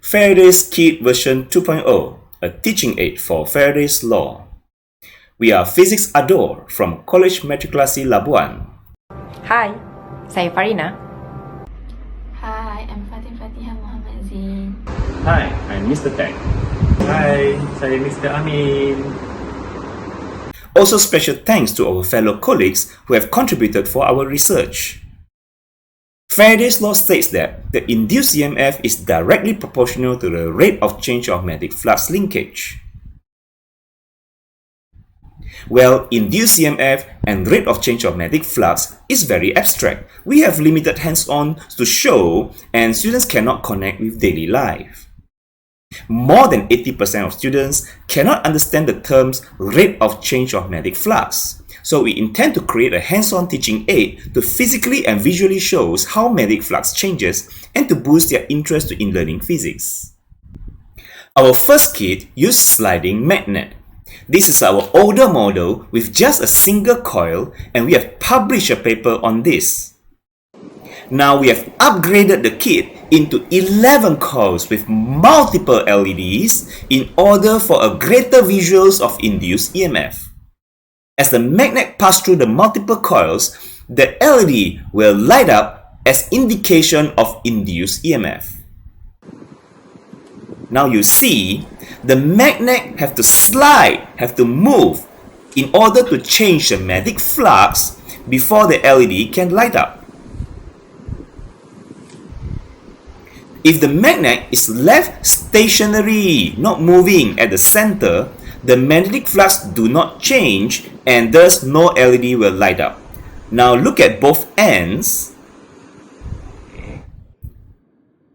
Faraday's Kit version 2.0, a teaching aid for Faraday's Law. We are Physics Ador from College Matrikulasi Labuan. Hai, saya Farina. Hi, I'm Fatihah Muhammad Zain. Hi, I'm Mr. Tang. Hi, saya Mr. Amin. Also special thanks to our fellow colleagues who have contributed for our research. Faraday's law states that the induced EMF is directly proportional to the rate of change of magnetic flux linkage. Well, induced EMF and rate of change of magnetic flux is very abstract. We have limited hands-on to show and students cannot connect with daily life. More than 80% of students cannot understand the terms rate of change of magnetic flux. So we intend to create a hands-on teaching aid to physically and visually show how magnetic flux changes and to boost their interest in learning physics. Our first kit used sliding magnet. This is our older model with just a single coil, and we have published a paper on this. Now we have upgraded the kit into 11 coils with multiple LEDs in order for a greater visuals of induced EMF. As the magnet passes through the multiple coils, the LED will light up as indication of induced EMF. Now you see, the magnet have to slide, have to move in order to change the magnetic flux before the LED can light up. If the magnet is left stationary, not moving at the center, the magnetic flux do not change and thus no LED will light up. Now look at both ends.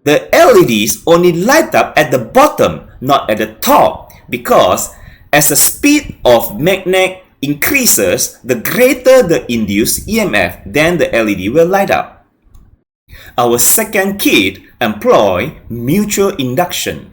The LEDs only light up at the bottom, not at the top, because as the speed of magnet increases, the greater the induced EMF, then the LED will light up. Our second kit employ mutual induction.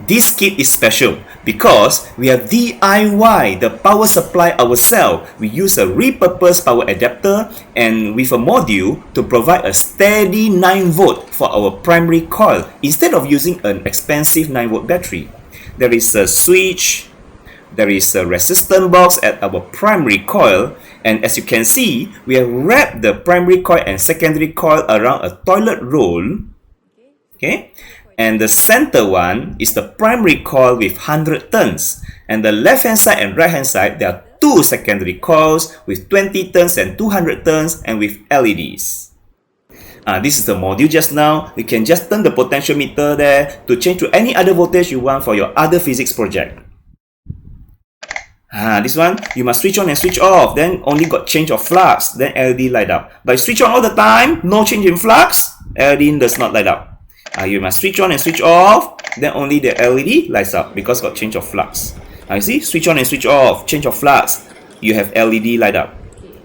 This kit is special because we have DIY the power supply ourselves. We use a repurposed power adapter and with a module to provide a steady 9 volt for our primary coil instead of using an expensive 9 volt battery. There is a switch, there is a resistance box at our primary coil, and as you can see, we have wrapped the primary coil and secondary coil around a toilet roll. Okay? And the center one is the primary coil with 100 turns. And the left hand side and right hand side, there are two secondary coils with 20 turns and 200 turns and with LEDs. This is the module just now. You can just turn the potentiometer there to change to any other voltage you want for your other physics project. This one, you must switch on and switch off. Then only got change of flux, then LED light up. But switch on all the time, no change in flux, LED does not light up. You must switch on and switch off, then only the LED lights up because got change of flux. You see, switch on and switch off, change of flux, you have LED light up.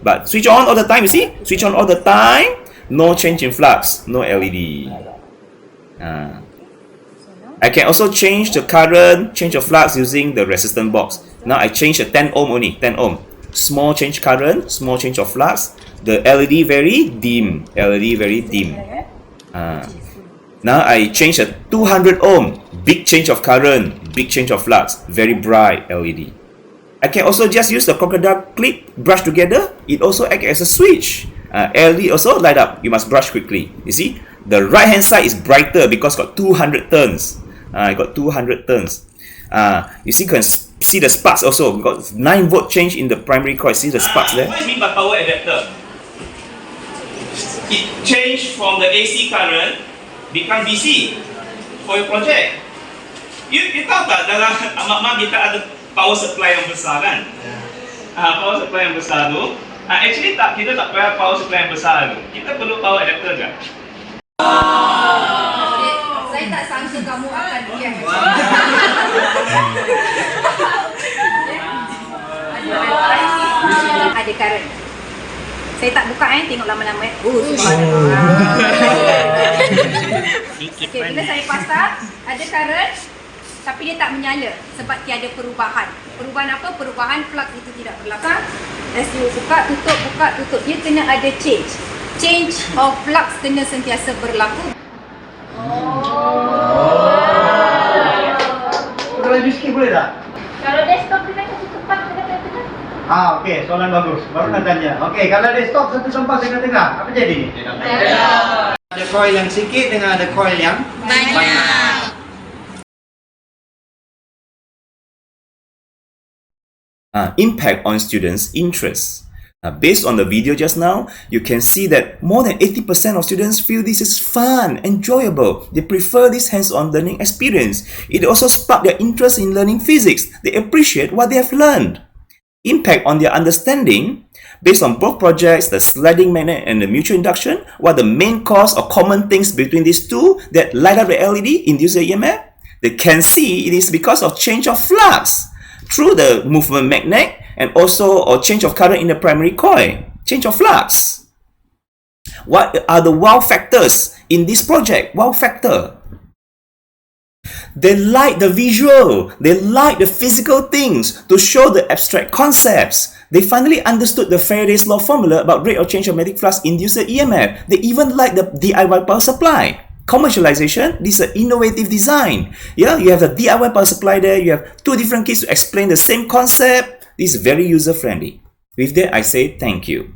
But switch on all the time, you see, switch on all the time, no change in flux, no LED. I can also change the current, change of flux using the resistance box. Now I change a 10 ohm only, 10 ohm. Small change current, small change of flux. The LED very dim, LED very dim. Now I change a 200 ohm, big change of current, big change of flux, very bright LED. I can also just use the crocodile clip, brush together, it also acts as a switch. LED also light up, you must brush quickly. You see, the right hand side is brighter because got 200 turns. I got 200 turns. You see, can see the sparks also, got 9 volt change in the primary coil, see the sparks there? What do you mean by power adapter? It changed from the AC current become DC for your project. You tahu tak dalam mak kita ada power supply yang besar kan? Power supply yang besar tu, actually tak, kita tak payah power supply yang besar tu. Kita perlu power adapter je. Saya tak sangka kamu akan diam. Ada current. Saya tak buka tengok lama-lama Okay, bila saya pasang ada current tapi dia tak menyala sebab tiada perubahan. Perubahan apa? Perubahan flux itu tidak berlaku. As you buka tutup, dia kena ada change. Change of flux kena sentiasa berlaku. Oh. boleh tak? Kalau desktop dia kasi cepat tengah-tengah. Okey, soalan bagus. Baru nak tanya. Okey, kalau desktop satu sampai tengah-tengah, apa jadi? Ada coil yang sikit dengan ada coil yang banyak. Impact on students' interests. Based on the video just now, you can see that more than 80% of students feel this is fun, enjoyable. They prefer this hands-on learning experience. It also sparked their interest in learning physics. They appreciate what they have learned. Impact on their understanding. Based on both projects, the sliding magnet and the mutual induction, what are the main cause or common things between these two that light up the LED, induce the EMF? They can see it is because of change of flux through the movement magnet and also or change of current in the primary coil, change of flux. What are the wow factors in this project? Wow factor. They like the visual, they like the physical things to show the abstract concepts. They finally understood the Faraday's law formula about rate of change of magnetic flux induced EMF. They even like the DIY power supply. Commercialization, this is an innovative design. Yeah, you have a DIY power supply there, you have two different kits to explain the same concept. This is very user-friendly. With that, I say thank you.